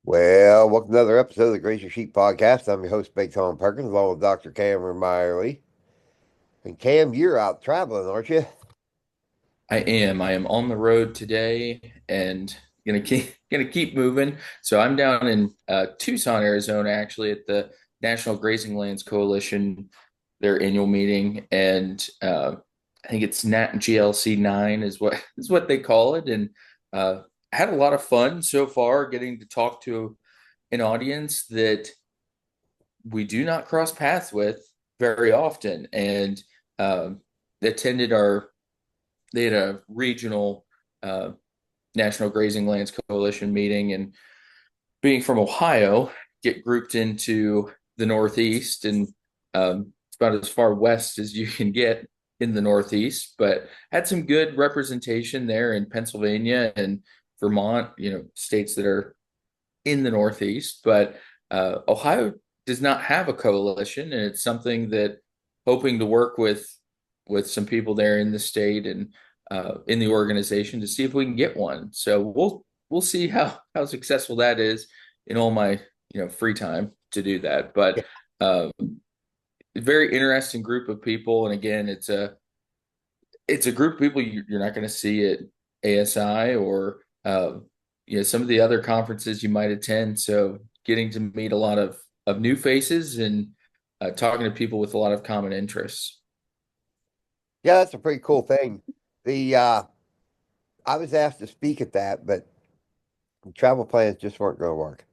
Well, welcome to another episode of the Grazing Sheep Podcast. I'm your host, Big Tom Perkins, along with Dr. Cameron Miley. And Cam, you're out traveling, aren't you? I am. I am on the road today and gonna keep moving. So I'm down in Tucson, Arizona, actually at the National Grazing Lands Coalition, their annual meeting, and I think it's Nat GLC 9 is what they call it. And I had a lot of fun so far getting to talk to an audience that we do not cross paths with very often, and attended our they had a regional uh, National Grazing Lands Coalition meeting, and being from Ohio, get grouped into the Northeast, and it's about as far west as you can get in the Northeast, but had some good representation there in Pennsylvania and Vermont, states that are in the Northeast. But Ohio does not have a coalition, and it's something that hoping to work with some people there in the state and in the organization to see if we can get one. So we'll see how successful that is in all my free time to do that. But uh, very interesting group of people, and again, it's a group of people you're not going to see at ASI or some of the other conferences you might attend. So getting to meet a lot of new faces and talking to people with a lot of common interests. Yeah, that's a pretty cool thing. The I was asked to speak at that, but the travel plans just weren't going to work.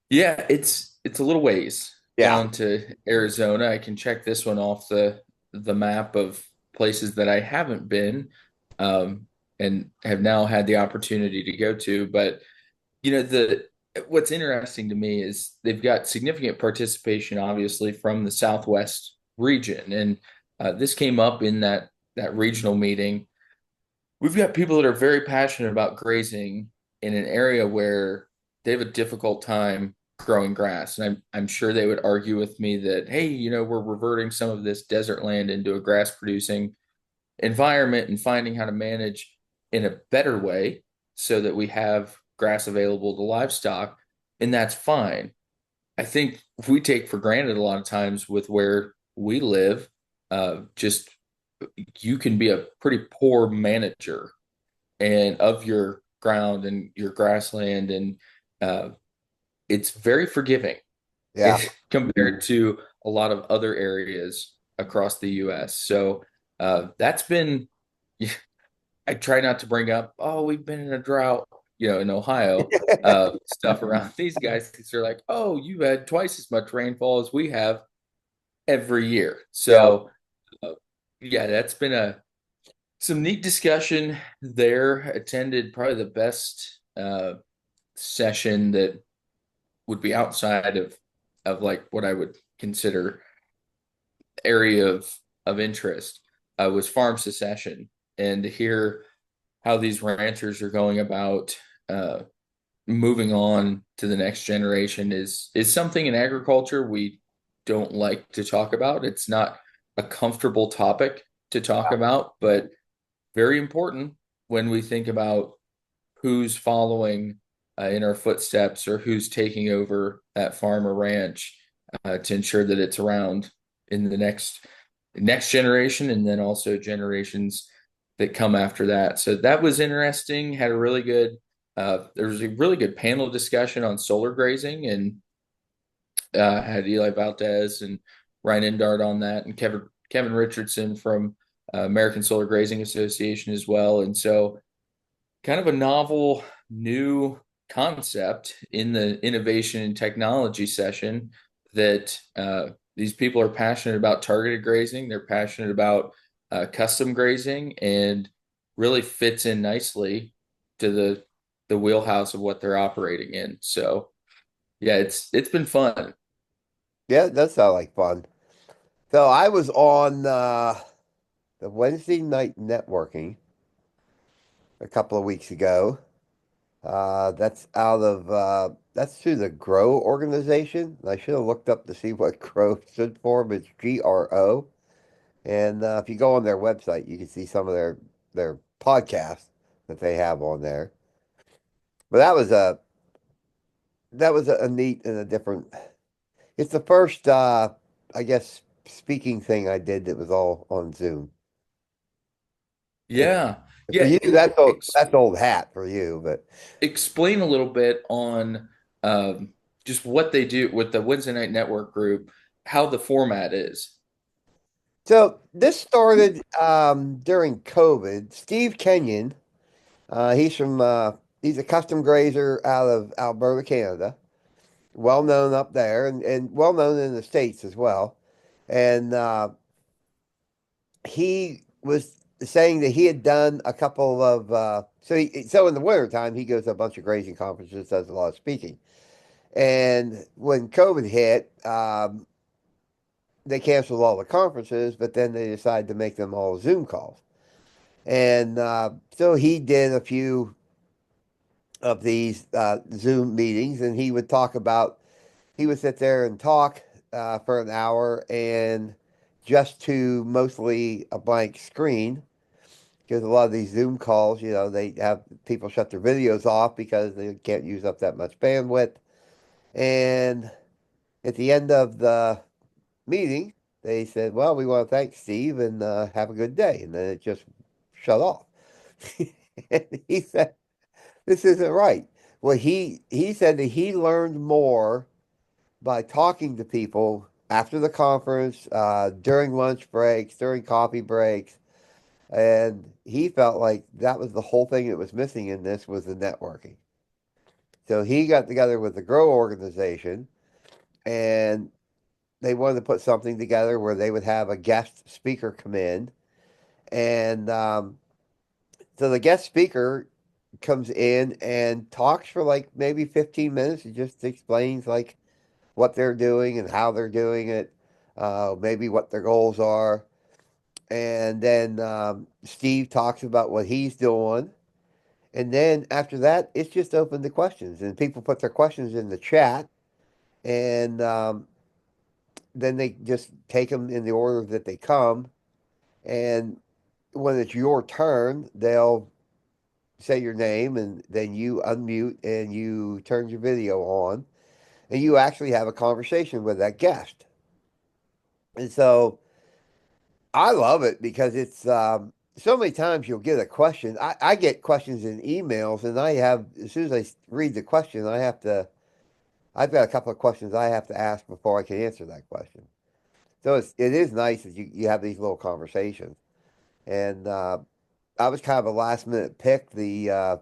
Yeah, it's a little ways Yeah. down to Arizona. I can check this one off the map of places that I haven't been, and have now had the opportunity to go to. But the what's interesting to me is they've got significant participation, obviously, from the Southwest region, and this came up in that regional meeting. We've got people that are very passionate about grazing in an area where they have a difficult time growing grass, and I'm sure they would argue with me that, hey, we're reverting some of this desert land into a grass producing environment and finding how to manage in a better way so that we have grass available to livestock, and that's fine. I think we take for granted a lot of times with where we live, just you can be a pretty poor manager and of your ground and your grassland, and uh, it's very forgiving Yeah. compared to a lot of other areas across the U.S. So that's been I try not to bring up, oh, we've been in a drought, in Ohio, stuff around these guys because they're like, oh, you had twice as much rainfall as we have every year. Yeah. So, uh, yeah, that's been some neat discussion there. Attended probably the best session that would be outside of like what I would consider area of interest, was farm secession, and to hear how these ranchers are going about uh, moving on to the next generation is something in agriculture we don't like to talk about. It's not a comfortable topic to talk about, but very important when we think about who's following in our footsteps or who's taking over that farm or ranch, to ensure that it's around in the next generation, and then also generations that come after that. So that was interesting. Had a really good there was a really good panel discussion on solar grazing, and had Eli Valdez and Ryan Endard on that, and Kevin Richardson from American Solar Grazing Association as well. And so kind of a novel new concept in the innovation and technology session that these people are passionate about targeted grazing. They're passionate about custom grazing, and really fits in nicely to the wheelhouse of what they're operating in. So yeah, it's been fun. Yeah, it does sound like fun. So I was on the Wednesday night networking a couple of weeks ago. That's through the GROW organization. I should have looked up to see what GROW stood for, but it's GRO. And if you go on their website, you can see some of their podcasts that they have on there. But that was that was a neat and a different. It's the first, I guess, speaking thing I did that was all on Zoom. And Yeah. for Yeah. you, that's old hat for you. But Explain a little bit on just what they do with the Wednesday Night Network group, how the format is. so this started during COVID. Steve Kenyon, he's from he's a custom grazer out of Alberta, Canada. Well known up there and well known in the States as well. And he was saying that he had done a couple of so in the wintertime he goes to a bunch of grazing conferences, does a lot of speaking. And when COVID hit, they canceled all the conferences, but then they decided to make them all Zoom calls. And so he did a few of these Zoom meetings, and he would talk about, he would sit there and talk for an hour and just to mostly a blank screen. Because a lot of these Zoom calls, they have people shut their videos off because they can't use up that much bandwidth. And at the end of the meeting, they said, "Well, we want to thank Steve and have a good day." And then it just shut off. And he said, "This isn't right." Well, he said that he learned more by talking to people after the conference, during lunch breaks, during coffee breaks, and he felt like that was the whole thing that was missing in this was the networking. So he got together with the Grow organization, and they wanted to put something together where they would have a guest speaker come in. And so the guest speaker comes in and talks for like maybe 15 minutes. He just explains like what they're doing and how they're doing it, maybe what their goals are. And then Steve talks about what he's doing. And then after that, it's just open to questions. And people put their questions in the chat. And then they just take them in the order that they come. And when it's your turn, they'll say your name and then you unmute and you turn your video on and you actually have a conversation with that guest. And so I love it because it's so many times you'll get a question. I get questions in emails and as soon as I read the question, I've got a couple of questions I have to ask before I can answer that question. So it is nice that you have these little conversations. And I was kind of a last minute pick. The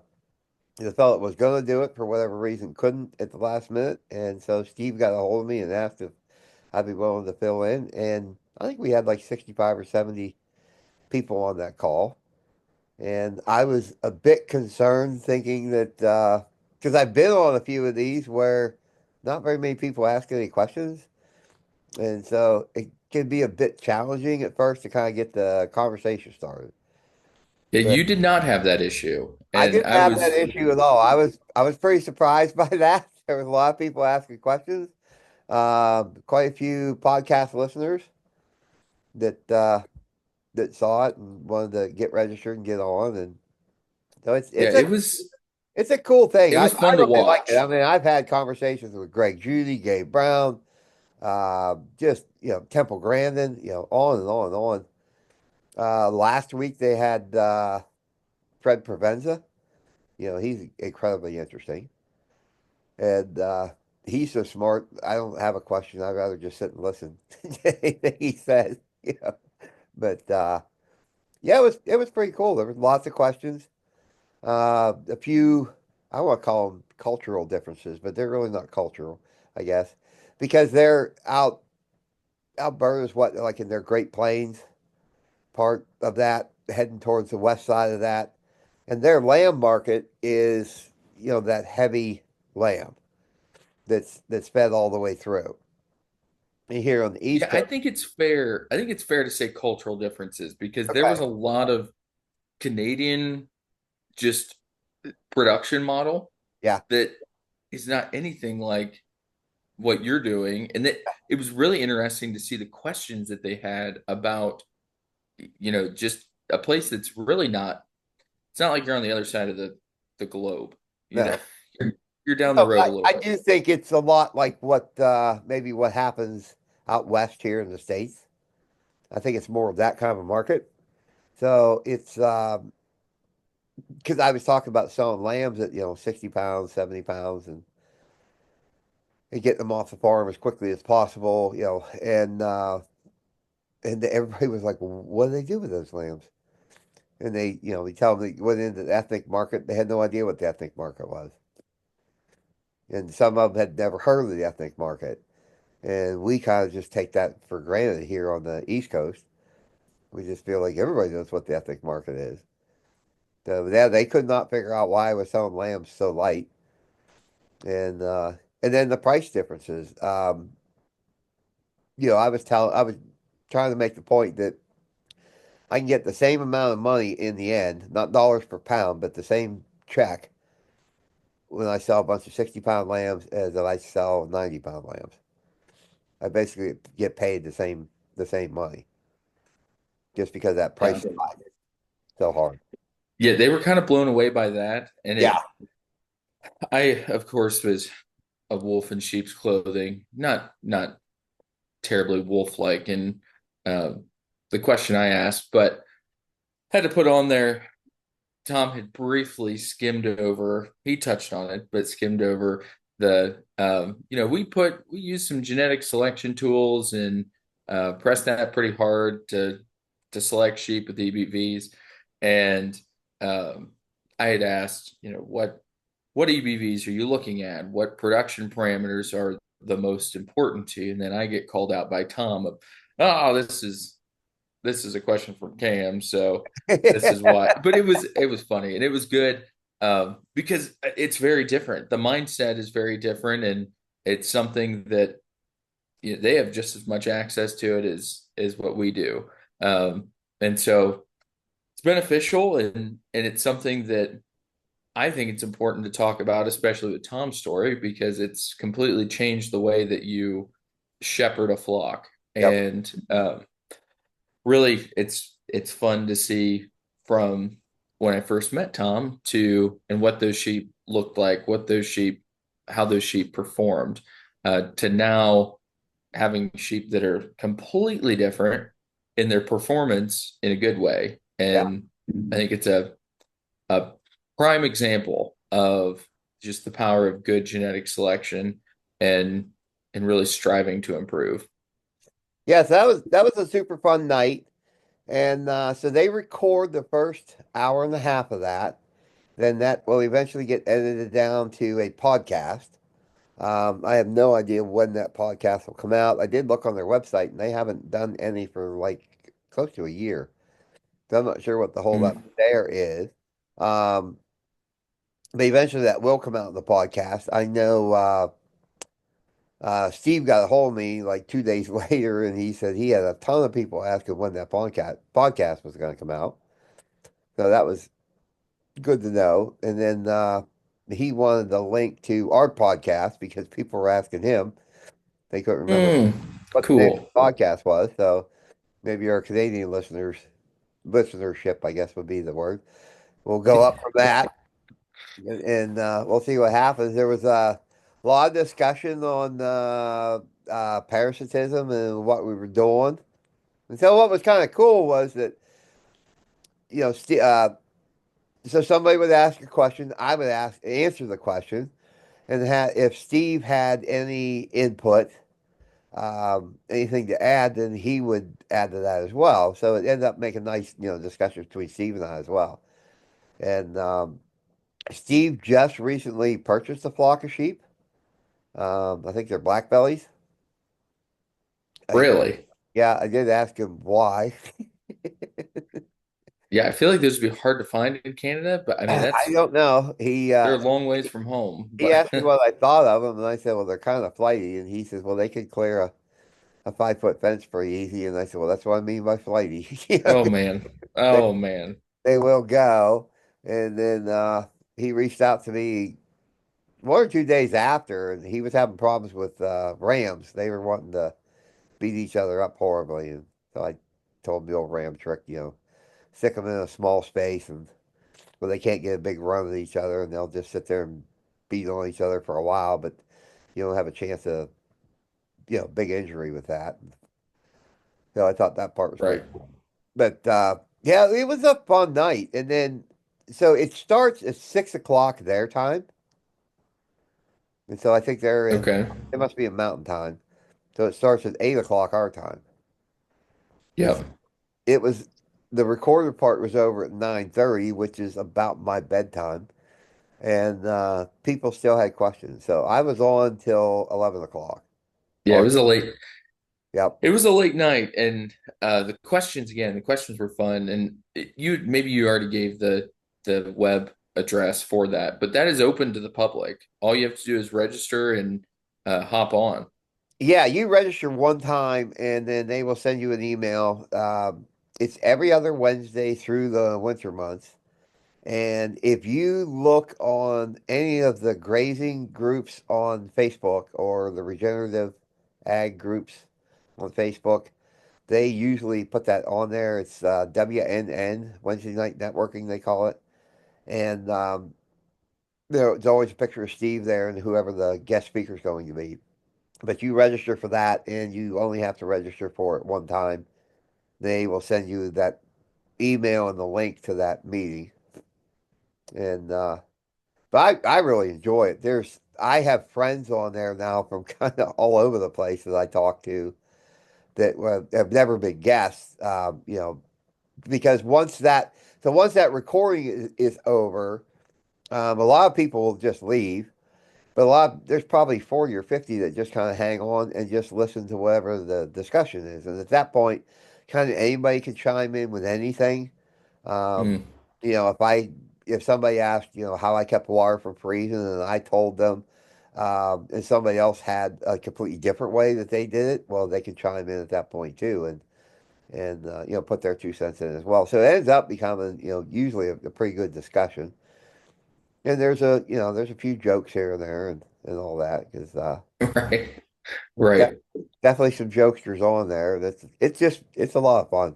fellow that was going to do it for whatever reason couldn't at the last minute, and so Steve got a hold of me and asked if I'd be willing to fill in. And I think we had like 65 or 70 people on that call, and I was a bit concerned, thinking that because I've been on a few of these where not very many people ask any questions, and so it can be a bit challenging at first to kind of get the conversation started. Yeah, But you did not have that issue. I And didn't I have that was, issue at all. I was pretty surprised by that. There was a lot of people asking questions. Quite a few podcast listeners that that saw it and wanted to get registered and get on. And so yeah, it's a cool thing. it was I fun to really like it. watch. I mean, I've had conversations with Greg Judy, Gabe Brown, just Temple Grandin, on and on and on. Last week they had Fred Provenza. He's incredibly interesting. And he's so smart. I don't have a question. I'd rather just sit and listen to anything he says. But yeah, it was pretty cool. There was lots of questions. A few, I want to call them cultural differences, but they're really not cultural, I guess, because they're out. Alberta's what, like in their Great Plains part of that, heading towards the west side of that, and their lamb market is that heavy lamb that's fed all the way through. And here on the East Yeah, I Coast, think it's fair. I think it's fair to say cultural differences because there was okay, a lot of Canadian just production model yeah, that is not anything like what you're doing. And that it was really interesting to see the questions that they had about, just a place that's really not, it's not like you're on the other side of the globe, you know. no, you're down the No, road a little I bit. do think it's a lot like what maybe what happens out west here in the States. I think it's more of that kind of a market. So it's because I was talking about selling lambs at 60 pounds, 70 pounds, and getting them off the farm as quickly as possible, and everybody was like, well, what do they do with those lambs? And they tell them they went into the ethnic market. They had no idea what the ethnic market was. And some of them had never heard of the ethnic market. And we kind of just take that for granted here on the East Coast. We just feel like everybody knows what the ethnic market is. So yeah, they could not figure out why I was selling lambs so light. And then the price differences. I was trying to make the point that I can get the same amount of money in the end, not dollars per pound, but the same check when I sell a bunch of 60-pound lambs as if I sell 90-pound lambs. I basically get paid the same money just because that price Yeah. is so hard. Yeah, they were kind of blown away by that. And Yeah. I, of course, was a wolf in sheep's clothing, not terribly wolf-like in uh, the question I asked, but had to put on there. Tom had briefly skimmed over. He touched on it, but skimmed over we used some genetic selection tools and pressed that pretty hard to select sheep with EBVs, and I had asked, what EBVs are you looking at? What production parameters are the most important to you? And then I get called out by Tom of, oh, this is a question from Cam, so this is why. But it was funny and it was good because it's very different. The mindset is very different, and it's something that they have just as much access to it as what we do. And so it's beneficial, and it's something that I think it's important to talk about, especially with Tom's story, because it's completely changed the way that you shepherd a flock. Yep. And really, it's fun to see from when I first met Tom to and what those sheep looked like, how those sheep performed, to now having sheep that are completely different in their performance in a good way. Yeah. And I think it's a prime example of just the power of good genetic selection and and really striving to improve. Yes, that was a super fun night. And so they record the first hour and a half of that. Then that will eventually get edited down to a podcast. I have no idea when that podcast will come out. I did look on their website and they haven't done any for like close to a year. So I'm not sure what the holdup Mm. there is. Um, but eventually that will come out in the podcast. I know Steve got a hold of me like 2 days later and he said he had a ton of people asking when that podcast was going to come out. So that was good to know. And then he wanted the link to our podcast because people were asking him. They couldn't remember Mm, what the name of cool. the podcast was. So maybe our Canadian listenership, I guess would be the word, will go up from that. And we'll see what happens. There was a lot of discussion on parasitism and what we were doing. And so what was kind of cool was that, you know, so somebody would ask a question, I would answer the question, and if Steve had any input, anything to add, then he would add to that as well. So it ended up making nice, discussion between Steve and I as well. And Steve just recently purchased a flock of sheep. I think they're black bellies. I, Really? yeah, I did ask him why. Yeah, I feel like those would be hard to find in Canada, but I mean I don't know. He they're uh, a long ways from home. he But asked me what I thought of them, and I said, well, they're kind of flighty. And he says, well, they could clear a 5 foot fence pretty easy. And I said, well, that's what I mean by flighty. oh man. They, Oh man. they will go. And then he reached out to me 1 or 2 days after, and he was having problems with rams. They were wanting to beat each other up horribly. And so I told him the old ram trick, stick them in a small space and where they can't get a big run at each other, and they'll just sit there and beating on each other for a while, but you don't have a chance of, big injury with that. So I thought that part was pretty Right. cool. But yeah, it was a fun night. And then, so it starts at 6 o'clock their time. And so I think Okay. it must be in mountain time. So it starts at 8 o'clock our time. And Yep. it was, the recorded part was over at 9:30, which is about my bedtime. And people still had questions. So I was on till 11 o'clock. Yeah, Or, yep. it was a late night, and the questions were fun, and maybe you already gave the web address for that, but that is open to the public. All you have to do is register and hop on. Yeah, you register one time and then they will send you an email. It's every other Wednesday through the winter months. And if you look on any of the grazing groups on Facebook or the regenerative ag groups on Facebook, they usually put that on there. It's WNN, Wednesday Night Networking, they call it. And there's always a picture of Steve there and whoever the guest speaker is going to be. But you register for that, and you only have to register for it one time. They will send you that email and the link to that meeting. And but I really enjoy it. I have friends on there now from kind of all over the place that I talk to that have never been guests. Because once that recording is over, a lot of people will just leave. But there's probably 40 or 50 that just kind of hang on and just listen to whatever the discussion is. And at that point, kind of anybody can chime in with anything. Um, Mm. you know, if somebody asked, how I kept water from freezing and I told them, and somebody else had a completely different way that they did it, well, they can chime in at that point too and put their 2 cents in as well. So it ends up becoming, usually a pretty good discussion. And there's a few jokes here and there and all that because Right. de Right. definitely some jokesters on there. It's a lot of fun.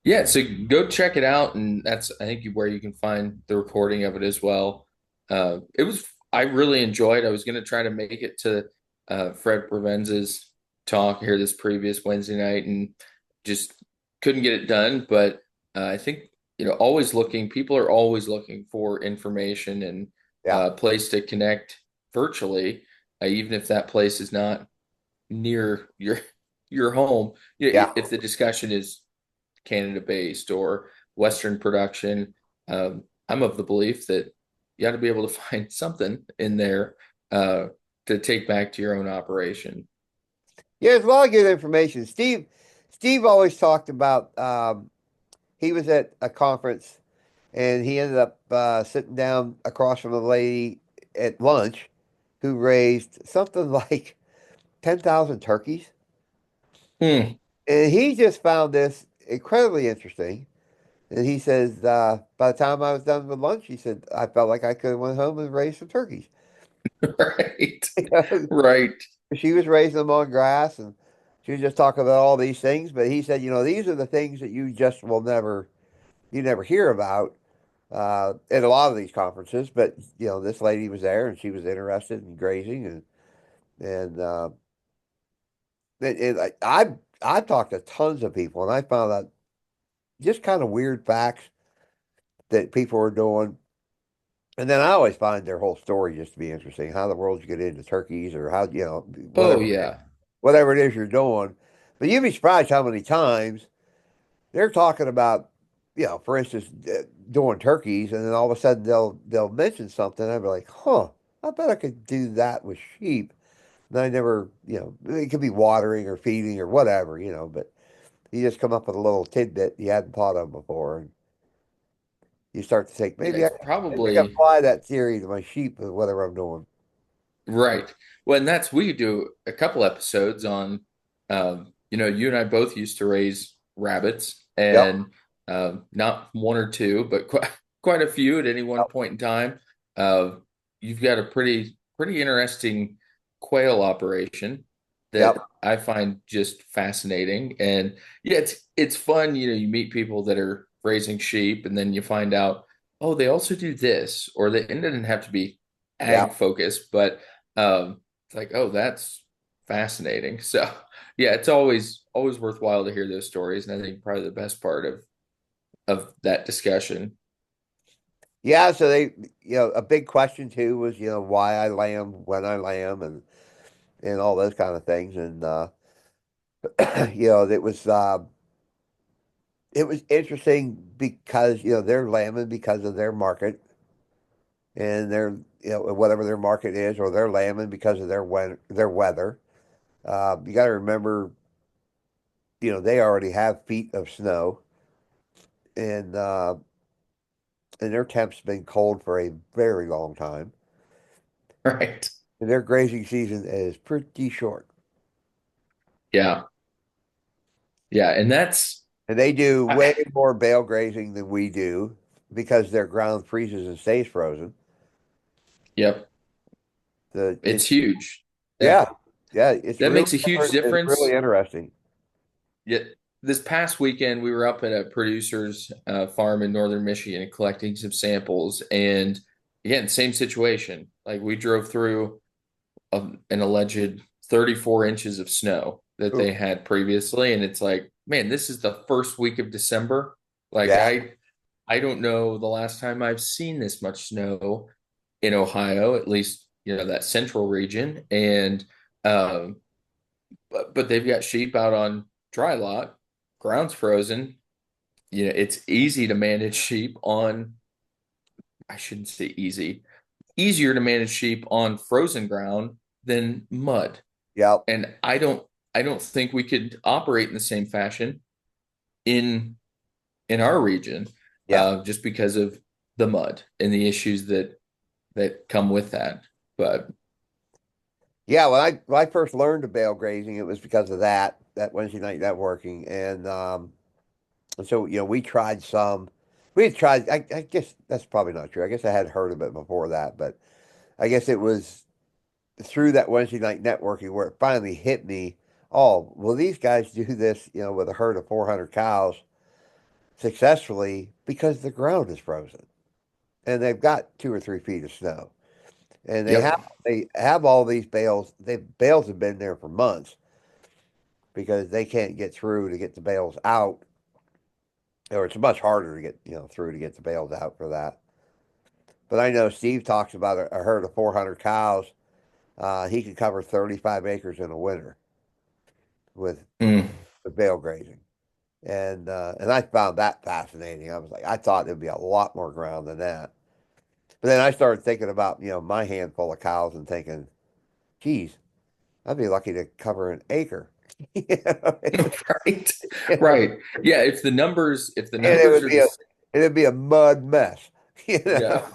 Yeah, so go check it out, and that's I think where you can find the recording of it as well. I really enjoyed. I was going to try to make it to Fred Provenza's talk here this previous Wednesday night, and just couldn't get it done. But I think people are always looking for information and Yeah, a place to connect virtually, even if that place is not near your home. yeah, If the discussion is Canada based or Western production. I'm of the belief that you got to be able to find something in there uh, to take back to your own operation. yeah. There's a lot of good information. Steve always talked about. He was at a conference and he ended up sitting down across from a lady at lunch who raised something like 10,000 turkeys, Hmm. and he just found this incredibly interesting. And he says, by the time I was done with lunch, he said, I felt like I could have went home and raised some turkeys. Right. You know, Right. she was raising them on grass and she was just talking about all these things. But he said, these are the things that you just you never hear about at a lot of these conferences. But, this lady was there and she was interested in grazing and I've talked to tons of people and I found out just kind of weird facts that people are doing. And then I always find their whole story just to be interesting. How the world you get into turkeys or how, Oh whatever yeah. whatever it is you're doing. But you'd be surprised how many times they're talking about, for instance, doing turkeys, and then all of a sudden they'll mention something. I'd be like, huh, I bet I could do that with sheep. And I never, it could be watering or feeding or whatever, but you just come up with a little tidbit you hadn't thought of before, and you start to think Yeah, maybe I can apply that theory to my sheep or whatever I'm doing. right. Well, and we could do a couple episodes on, you and I both used to raise rabbits, Yep, and not one or two, but quite a few at any one yep, point in time. Uh, you've got a pretty interesting quail operation yep. that I find just fascinating, and yeah, it's fun. You meet people that are raising sheep, and then you find out. oh, they also do this, or they, and it didn't have to be Yeah. ag focused, but it's like, oh, that's fascinating. So yeah, it's always worthwhile to hear those stories, and I think probably the best part of that discussion. Yeah, so a big question too was, why I lamb when I lamb and all those kind of things. And it was interesting because, they're lambing because of their market and their, whatever their market is, or they're lambing because of their weather. You got to remember, they already have feet of snow and their temp's been cold for a very long time. Right. And their grazing season is pretty short. Yeah. Yeah. And that's, And they do way I, more bale grazing than we do because their ground freezes and stays frozen. yep, The it's it's huge. Yeah, That yeah, it's that really makes a huge it's really difference. interesting. Yeah, this past weekend we were up at a producer's farm in northern Michigan collecting some samples, and again, same situation. Like we drove through an alleged 34 inches of snow that Ooh, they had previously, and it's like, man, this is the first week of December. Like yeah, I don't know the last time I've seen this much snow in Ohio, at least that central region, and um, but they've got sheep out on dry lot, ground's frozen. It's easy to manage sheep on, I shouldn't say easy, easier to manage sheep on frozen ground than mud. yeah, And I don't think we could operate in the same fashion in in our region, yeah, just because of the mud and the issues that come with that. But yeah. When I first learned to bale grazing, it was because of that Wednesday night networking, and so we tried some. We had tried. I guess that's probably not true. I guess I had heard of it before that, but I guess it was through that Wednesday night networking where it finally hit me. Oh, well, these guys do this, with a herd of 400 cows successfully because the ground is frozen and they've got 2 or 3 feet of snow and they have yep. they have all these bales. The bales have been there for months because they can't get through to get the bales out, or it's much harder to get through to get the bales out for that. But I know Steve talks about a herd of 400 cows. He could cover 35 acres in a winter with Mm. with bale grazing. And I found that fascinating. I was like, I thought there'd be a lot more ground than that. But then I started thinking about, my handful of cows and thinking, geez, I'd be lucky to cover an acre. You know, Right. you know, Right. Yeah, if the and it numbers would are be a this, it'd be a mud mess. You yeah. know?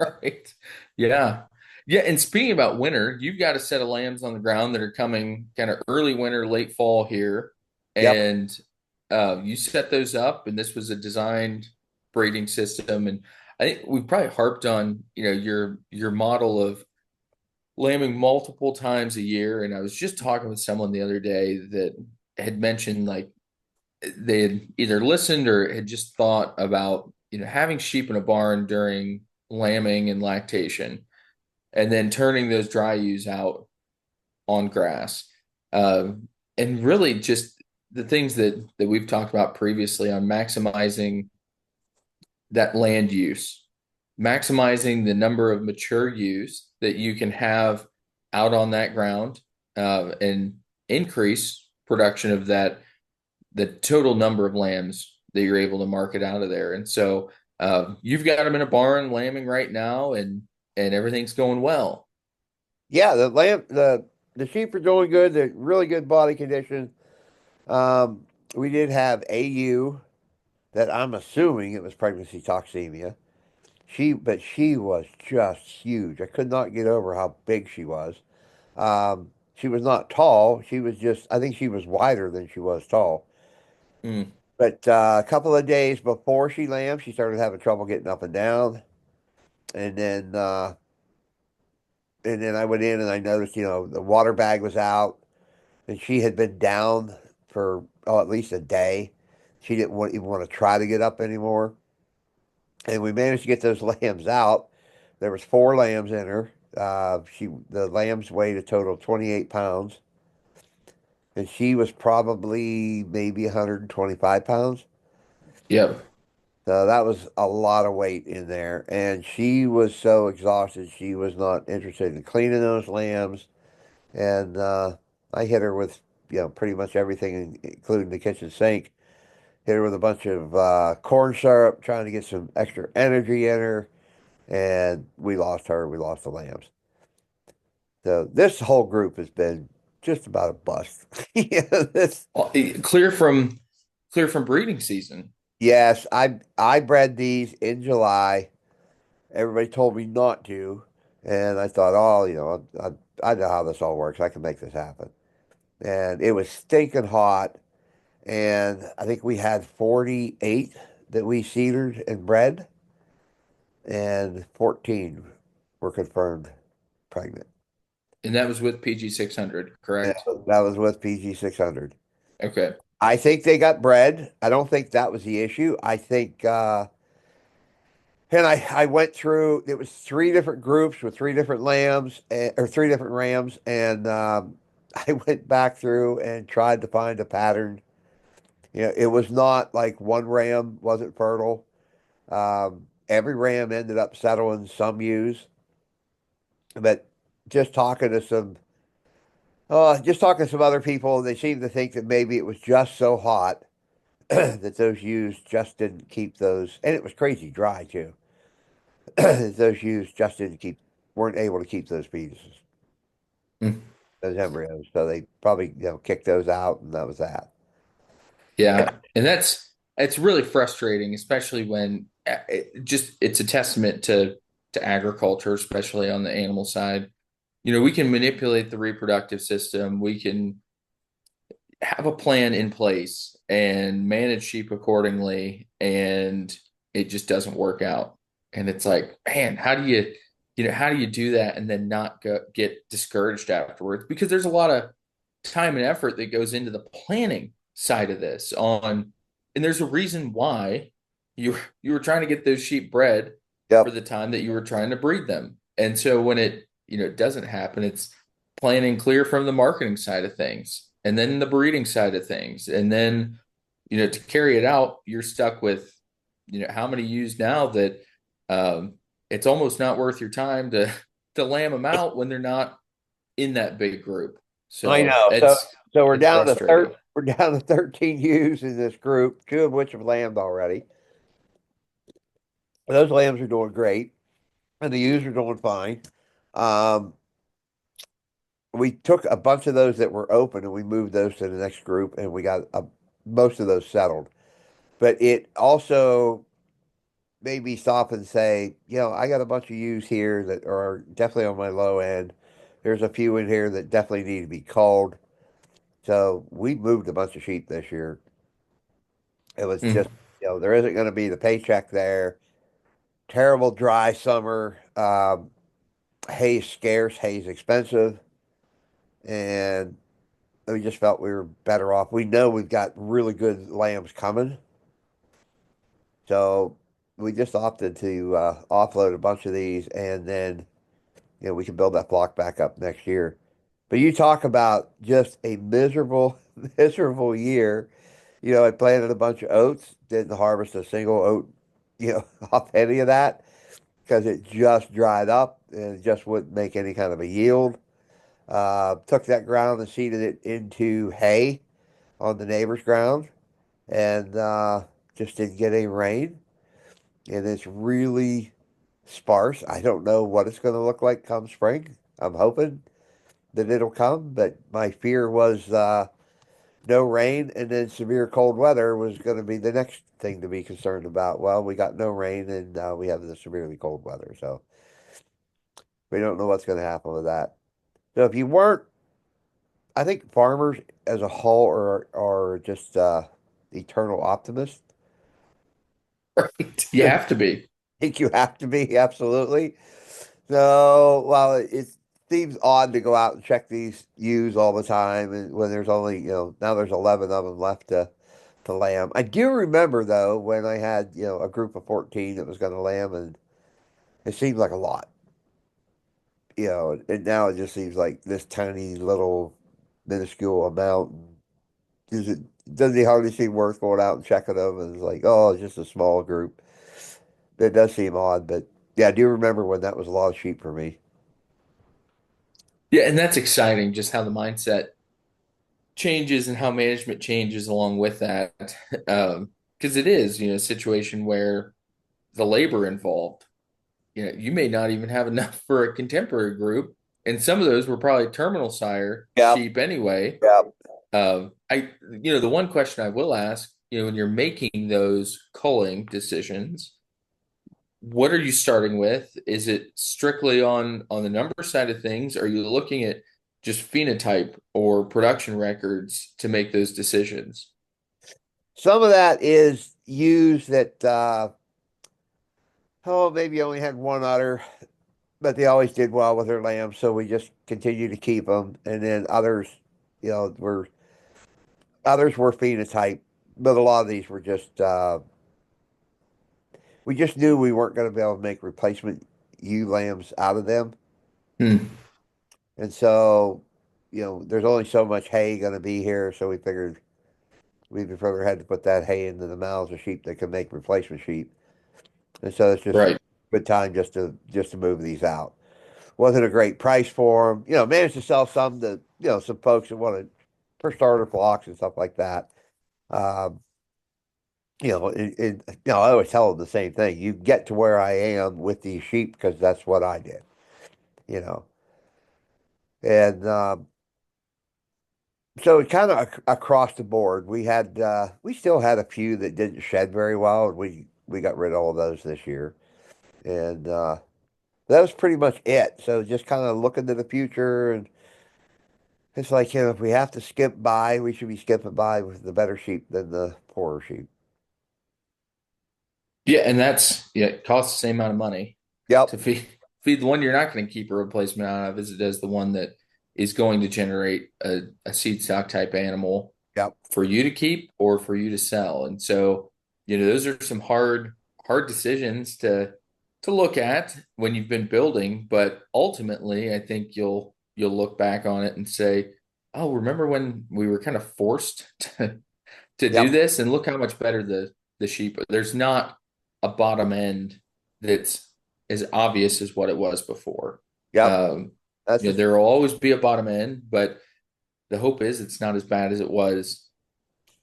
Right. Yeah. Yeah. And speaking about winter, you've got a set of lambs on the ground that are coming kind of early winter, late fall here. Yep. And you set those up, and this was a designed breeding system. And I think we've probably harped on, your model of lambing multiple times a year. And I was just talking with someone the other day that had mentioned like they had either listened or had just thought about, having sheep in a barn during lambing and lactation, and then turning those dry ewes out on grass. And really just the things that we've talked about previously on maximizing that land use, maximizing the number of mature ewes that you can have out on that ground, and increase production of the total number of lambs that you're able to market out of there. And so you've got them in a barn lambing right now, and everything's going well. Yeah, the sheep are doing good. They're really good body condition. We did have AU that I'm assuming it was pregnancy toxemia. But she was just huge. I could not get over how big she was. She was not tall. She was just, I think she was wider than she was tall. Mm, But a couple of days before she lambed, she started having trouble getting up and down. And then, uh, and then I went in and I noticed, the water bag was out and she had been down for, at least a day. She didn't even want to try to get up anymore. and we managed to get those lambs out. There was four lambs in her. The lambs weighed a total of 28 pounds, and she was probably maybe 125 pounds. Yep. So that was a lot of weight in there, and she was so exhausted. She was not interested in cleaning those lambs, and I hit her with, pretty much everything, including the kitchen sink. Hit her with a bunch of corn syrup, trying to get some extra energy in her, and we lost her. We lost the lambs. So this whole group has been just about a bust. This. Clear from breeding season. Yes, I bred these in July. Everybody told me not to, and I thought, oh, I know how this all works. I can make this happen. And it was stinking hot, and I think we had 48 that we seeded and bred, and 14 were confirmed pregnant. And that was with PG 600, And correct? that was with PG 600. Okay. I think they got bred. I don't think that was the issue. I think, and I went through, it was three different groups with three different lambs, or three different rams, and I went back through and tried to find a pattern. It was not like one ram wasn't fertile. Every ram ended up settling some ewes, but just talking to some, just talking to some other people, they seemed to think that maybe it was just so hot that those ewes just didn't keep those, and it was crazy dry too. Those ewes just didn't keep, weren't able to keep those fetuses, Mm. those embryos. So they probably, kicked those out, and that was that. Yeah. And it's really frustrating, especially when it's a testament to agriculture, especially on the animal side. We can manipulate the reproductive system. We can have a plan in place and manage sheep accordingly, and it just doesn't work out. And it's like, man, how do you do that and then not get discouraged afterwards? Because there's a lot of time and effort that goes into the planning side of this and there's a reason why you were trying to get those sheep bred for Yep. the time that you were trying to breed them. And so when it doesn't happen, it's planning clear from the marketing side of things and then the breeding side of things. And then, to carry it out, you're stuck with, how many ewes now that um, it's almost not worth your time to lamb them out when they're not in that big group. I So know. So it's so it's frustrating. we're down to 13 ewes in this group, two of which have lambed already. Those lambs are doing great, and the ewes are doing fine. Um, we took a bunch of those that were open and we moved those to the next group, and we got most of those settled. But it also made me stop and say, I got a bunch of ewes here that are definitely on my low end. There's a few in here that definitely need to be culled. So we moved a bunch of sheep this year. It was just, Mm. there isn't going to be the paycheck there. Terrible dry summer. Hay's scarce, hay's expensive, and we just felt we were better off. We know we've got really good lambs coming, so we just opted to offload a bunch of these, and then we can build that flock back up next year. But you talk about just a miserable, miserable year. I planted a bunch of oats, didn't harvest a single oat, off any of that because it just dried up and it just wouldn't make any kind of a yield. Took that ground and seeded it into hay on the neighbor's ground, and just didn't get any rain. And it's really sparse. I don't know what it's going to look like come spring. I'm hoping that it'll come, but my fear was no rain and then severe cold weather was going to be the next thing to be concerned about. Well, we got no rain and we have the severely cold weather, so we don't know what's going to happen with that. So if you weren't, I think farmers as a whole are just eternal optimists. Right. You I have to be. think you have to be, absolutely. So, while it seems odd to go out and check these ewes all the time, and when there's only, now there's 11 of them left to to lamb. I do remember though when I had, a group of 14 that was going to lamb, and it seemed like a lot, and now it just seems like this tiny little minuscule amount. Does it doesn't it hardly seem worth going out and checking them? And it's like, oh, it's just a small group. It does seem odd, but yeah, I do remember when that was a lot of sheep for me. Yeah, and that's exciting, just how the mindset changes and how management changes along with that. Because it is, a situation where the labor involved, you may not even have enough for a contemporary group. And some of those were probably terminal sire Yeah, sheep anyway. yeah. The one question I will ask, when you're making those culling decisions, what are you starting with? Is it strictly on the number side of things? Are you looking at just phenotype or production records to make those decisions? Some of that is used that, oh, maybe you only had one udder, but they always did well with their lambs, so we just continue to keep them. And then others, were others were phenotype, but a lot of these were just, we just knew we weren't going to be able to make replacement ewe lambs out of them. Hmm. And so, there's only so much hay going to be here, so we figured we'd rather had to put that hay into the mouths of sheep that could make replacement sheep. And so it's just a Right. good time just to move these out. Wasn't a great price for them. Managed to sell some to, some folks that wanted per starter flocks and stuff like that. Um, I always tell them the same thing. You get to where I am with these sheep because that's what I did, you know. And so it kind of across the board. We still had a few that didn't shed very well, and we got rid of all of those this year. And that was pretty much it. So just kind of looking to the future, and it's like, if we have to skip by, we should be skipping by with the better sheep than the poorer sheep. Yeah, and it costs the same amount of money Yep, to feed the one you're not going to keep a replacement out of as it does the one that is going to generate a seed stock type animal yep, for you to keep or for you to sell. And so, those are some hard decisions to look at when you've been building, but ultimately I think you'll look back on it and say, "Oh, remember when we were kind of forced to do yep, this, and look how much better the sheep." There's not a bottom end that's as obvious as what it was before. yep. Um, That's the there will always be a bottom end, but the hope is it's not as bad as it was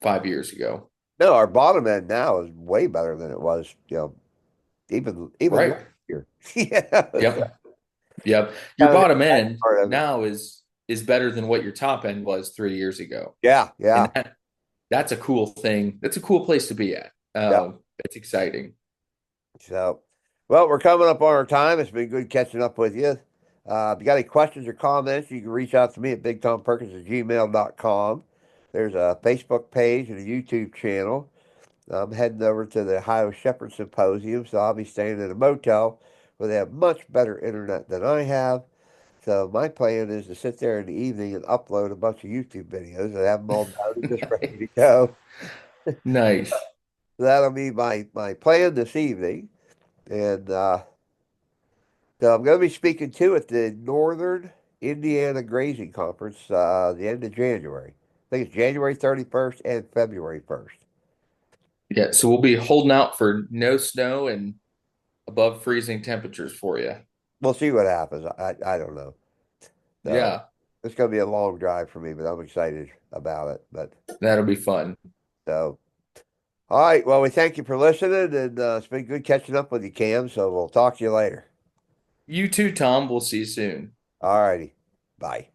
5 years ago. No, our bottom end now is way better than it was, even Right. last year. Yeah, so Yep. Yep. Your kind of the bottom exciting end part of it. now is better than what your top end was 3 years ago. Yeah, And yeah, that's a cool thing. That's a cool place to be at. yep. It's exciting. So, well, we're coming up on our time. It's been good catching up with you. If you got any questions or comments, you can reach out to me at bigtomperkins@gmail.com. There's a Facebook page and a YouTube channel. I'm heading over to the Ohio Shepherd Symposium, so I'll be staying in a motel where they have much better internet than I have. So my plan is to sit there in the evening and upload a bunch of YouTube videos and have them all done and just ready to go. Nice. That'll be my plan this evening. And so I'm going to be speaking too at the Northern Indiana Grazing Conference the end of January. I think it's January 31st and February 1st. Yeah, so we'll be holding out for no snow and above freezing temperatures for you. We'll see what happens. I don't know. So Yeah, it's going to be a long drive for me, but I'm excited about it. But that'll be fun. so, all right. Well, we thank you for listening, and it's been good catching up with you, Cam. So we'll talk to you later. You too, Tom. We'll see you soon. All righty. Bye.